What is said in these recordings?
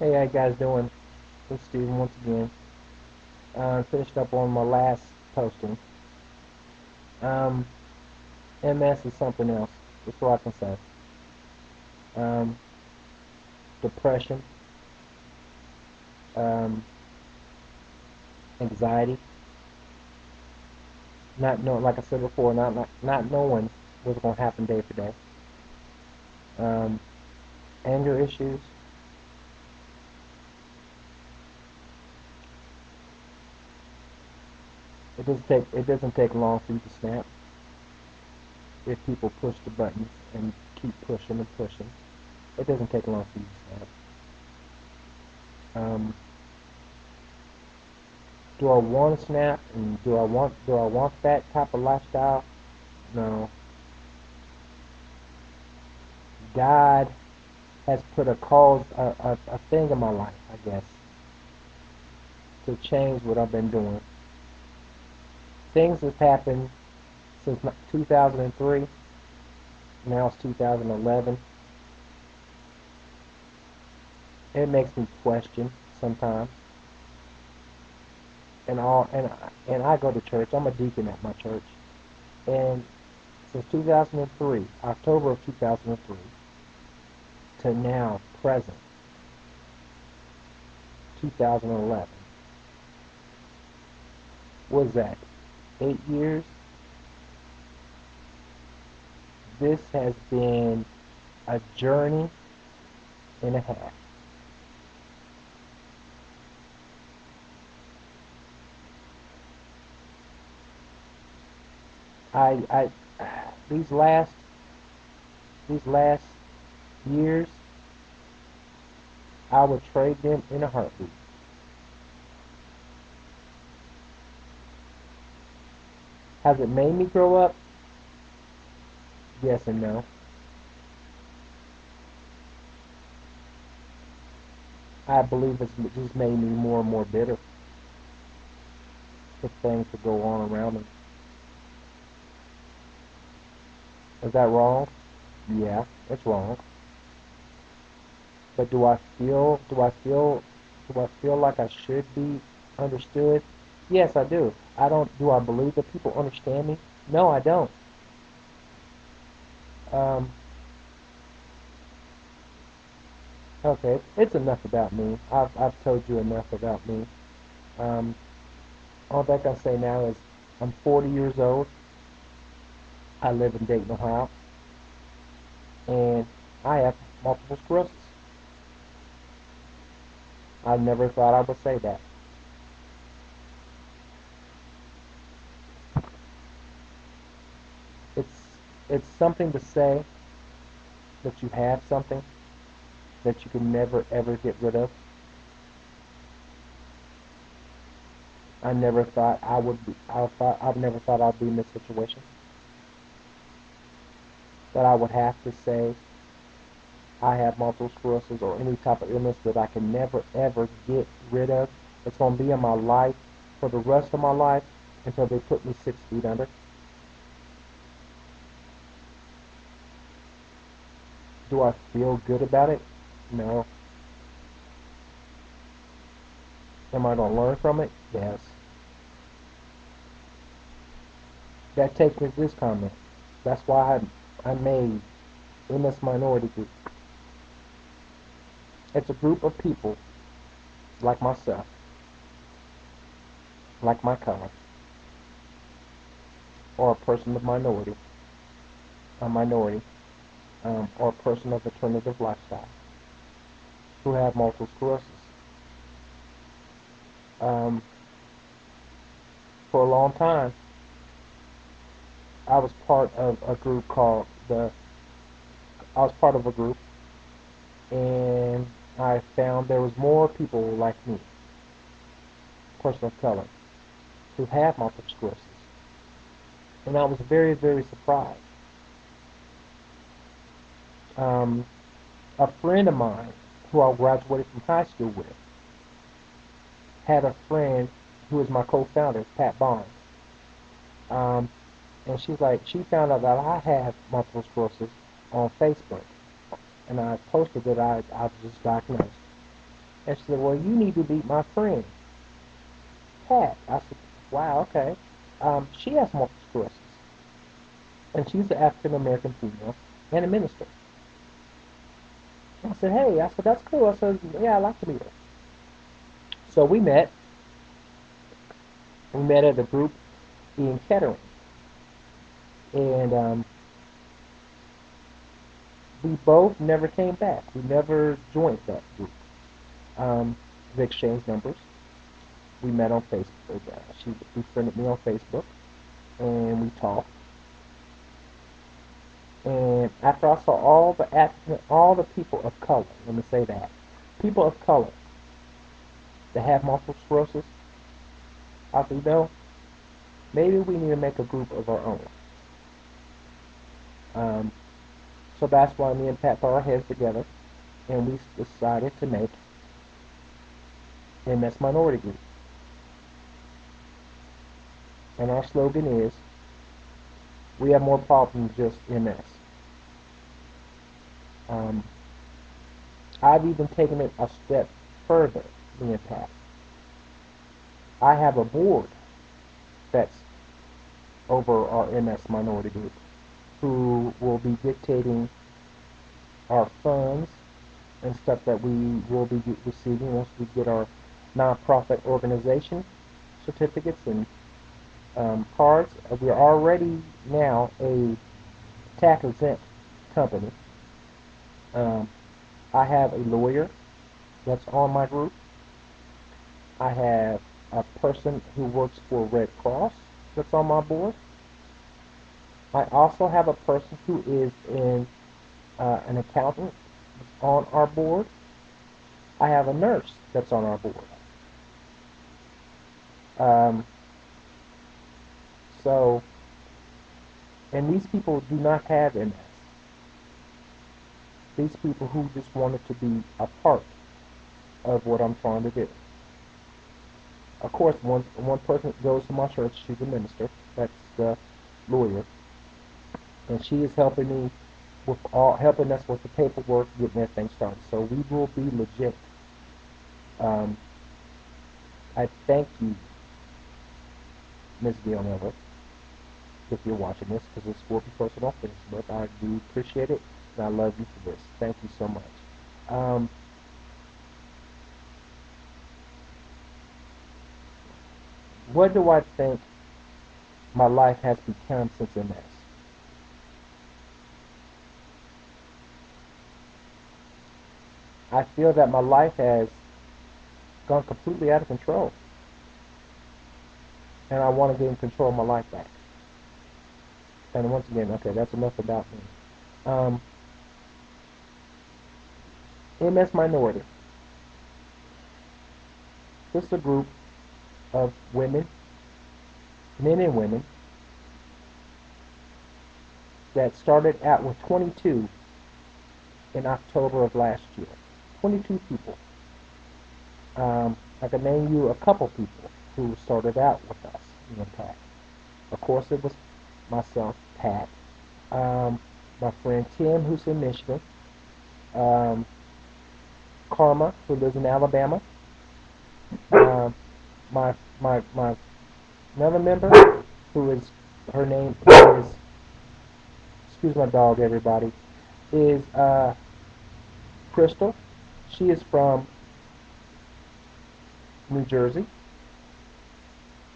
Hey, how you guys doing? It's Steven once again. Finished up on my last posting. Um, MS is something else. That's all I can say. Um, Depression, um, anxiety, not knowing, like I said before, not knowing what's going to happen day to day. Um, Anger issues. It doesn't take long for you to snap if people push the buttons and keep pushing and pushing. It doesn't take long for you to snap. Um, do I want to snap and do I want that type of lifestyle? No. God has put a thing in my life, I guess, to change what I've been doing. Things have happened since 2003. Now it's 2011. It makes me question sometimes. And I go to church. I'm a deacon at my church. And since 2003, October of 2003, to now, present, 2011, what is that? 8 years? This has been a journey and a half. I these last these last years, I would trade them in a heartbeat. Has it made me grow up? Yes and no. I believe it's just made me more and more bitter for things that go on around me. Is that wrong? Yeah, it's wrong. But do I feel like I should be understood? Yes, I do. Do I believe that people understand me? No, I don't. Um, okay, it's enough about me. I've told you enough about me. Um, all that I can say now is I'm 40 years old. I live in Dayton, Ohio, and I have multiple sclerosis. I never thought I would say that. It's it's something to say that you have something that you can never ever get rid of. I never thought I would be. I've never thought I'd be in this situation. That I would have to say I have multiple sclerosis or any type of illness that I can never ever get rid of. It's going to be in my life for the rest of my life until they put me 6 feet under. Do I feel good about it? No. Am I going to learn from it? Yes. That takes me to this comment. That's why I made in this minority group. It's a group of people like myself, like my color, or a person of minority, or a person of alternative lifestyle who have multiple sclerosis. Um, for a long time, I was part of a group called the. I was part of a group, and I found there was more people like me, person of color, who have multiple sclerosis, and I was very, very surprised. Um, a friend of mine, who I graduated from high school with, had a friend who is my co-founder, Pat Barnes. Um, and she found out that I have multiple sclerosis on Facebook, and I posted that I was just diagnosed. And she said, well, you need to meet my friend, Pat. I said, wow, okay. She has multiple sclerosis, and she's an African American female and a minister. I said, hey, I said, that's cool. I said, yeah, I'd like to meet her. So we met. We met at a group in Kettering, and we both never came back. We never joined that group. We exchanged numbers. We met on Facebook. She befriended me on Facebook, and we talked. And after I saw all the people of color, let me say that, people of color that have multiple sclerosis, I said, maybe we need to make a group of our own. So that's why me and Pat put our heads together, and we decided to make MS Minority Group. And our slogan is, we have more problems than just MS. I've even taken it a step further, me and Pat. I have a board that's over our MS Minority Group who will be dictating our funds and stuff that we will be receiving once we get our nonprofit organization certificates and cards. We are already now a tax-exempt company. I have a lawyer that's on my group. I have a person who works for Red Cross that's on my board. I also have a person who is an accountant on our board. I have a nurse that's on our board. So, and these people do not have MS. These people who just wanted to be a part of what I'm trying to do. Of course, one person goes to my church. She's a minister. That's the lawyer, and she is helping me with helping us with the paperwork, getting everything started. So we will be legit. I thank you, Ms. Gail Miller, if you're watching this, because this will be posted on Facebook. I do appreciate it, and I love you for this. Thank you so much. What do I think my life has become since MS? I feel that my life has gone completely out of control, and I want to get in control of my life back. And once again, okay, that's enough about me. MS Minority. This is a group of women, men and women, that started out with 22 in October of last year. 22 people. I can name you a couple people who started out with us in Pat. Of course, it was myself, Pat, my friend Tim, who's in Michigan, Karma, who lives in Alabama, my another member, who is, her name is, excuse my dog, everybody, is Crystal. She is from New Jersey,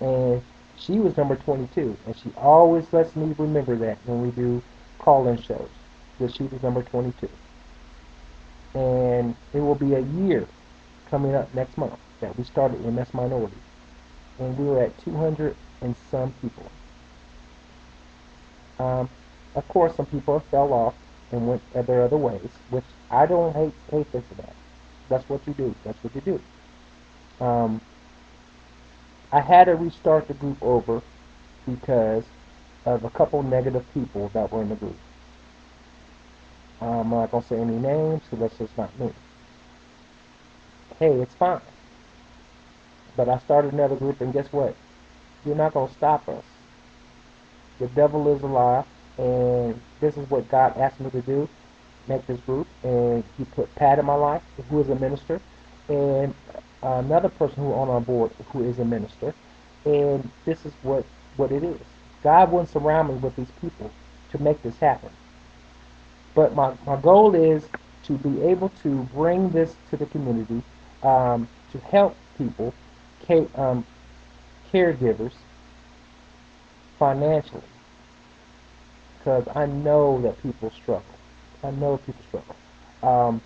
and she was number 22, and she always lets me remember that when we do call-in shows, that she was number 22. And it will be a year coming up next month that we started MS Minority, and we were at 200 and some people. Of course, some people fell off and went their other ways, which I don't hate this or that. That's what you do. That's what you do. I had to restart the group over because of a couple negative people that were in the group. I'm not going to say any names, so that's just not me. Hey, it's fine. But I started another group, and guess what? You're not going to stop us. The devil is alive, and this is what God asked me to do, make this group, and he put Pat in my life, who is a minister, and another person who on our board who is a minister, and this is what it is. God wouldn't surround me with these people to make this happen. But my goal is to be able to bring this to the community, to help people, caregivers, financially, because I know that people struggle. I know people struggle. Um,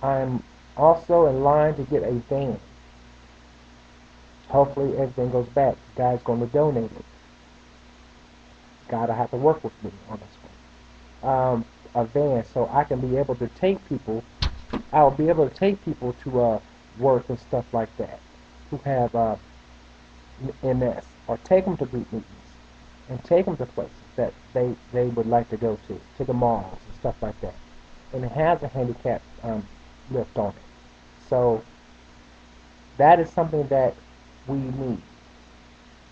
I'm also in line to get a van. Hopefully everything goes back. God's going to donate it. God, I have to work with me on this one. A van, so I can be able to take people. I'll be able to take people to work and stuff like that who have MS, or take them to group meetings and take them to places that they would like to go to the malls and stuff like that. And it has a handicap lift on it. So that is something that we need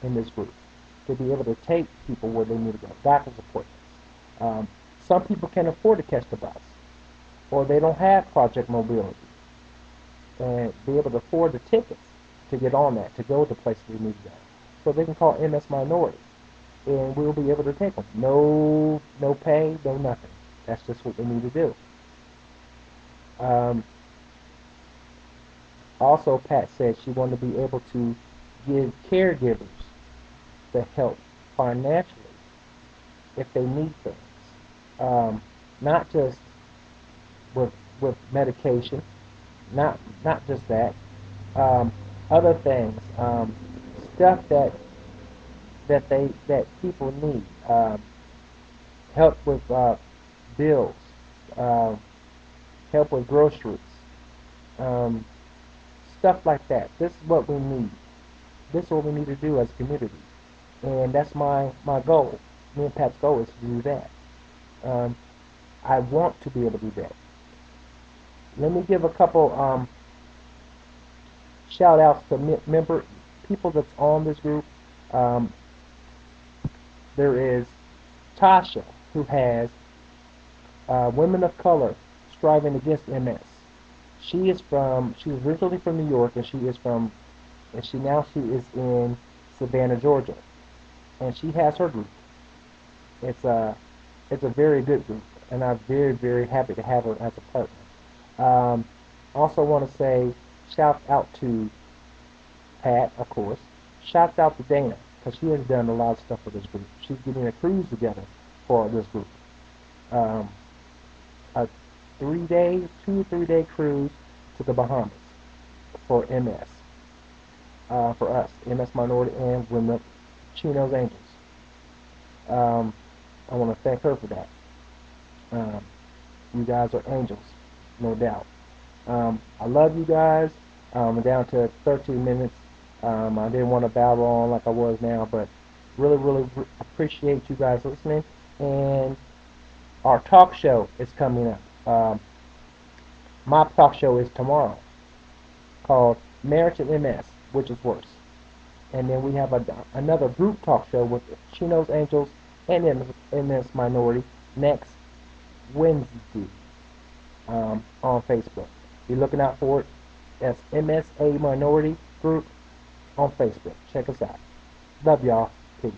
in this group, to be able to take people where they need to go. Doctor's appointments. Some people can't afford to catch the bus, or they don't have Project Mobility, and be able to afford the tickets to get on that, to go to places they need to go. So they can call MS Minority, and we'll be able to take them. No pay, no nothing. That's just what we need to do. Also, Pat said she wanted to be able to give caregivers the help financially if they need things. Not just with medication, not just that. Um, Other things, stuff that people need. Help with bills, uh, help with groceries, um, stuff like that. This is what we need. This is what we need to do as a community, and that's my goal. Me and Pat's goal is to do that. Um, I want to be able to do that. Let me give a couple shout outs to member people that's on this group. Um, there is Tasha, who has Women of Color Striving Against MS. She's originally from New York, and she is in Savannah, Georgia, and she has her group. It's a it's a very good group, and I'm very, very happy to have her as a partner. Um, Also want to say shout out to Pat, of course. Shout out to Dana, because she has done a lot of stuff for this group. She's getting a cruise together for this group. Um, a 3 day, 2 or 3 day cruise to the Bahamas for MS, for us, MS Minority and Women Chino's Angels. Um, I want to thank her for that. Um, you guys are angels, no doubt. I love you guys. Down to 13 minutes. I didn't want to babble on like I was now, but really, really appreciate you guys listening. And our talk show is coming up. My talk show is tomorrow, called Marriage and MS, which is worse. And then we have another group talk show with Chino's Angels and MS Minority next Wednesday, on Facebook. Be looking out for it. That's MSA Minority Group on Facebook. Check us out. Love y'all. Peace.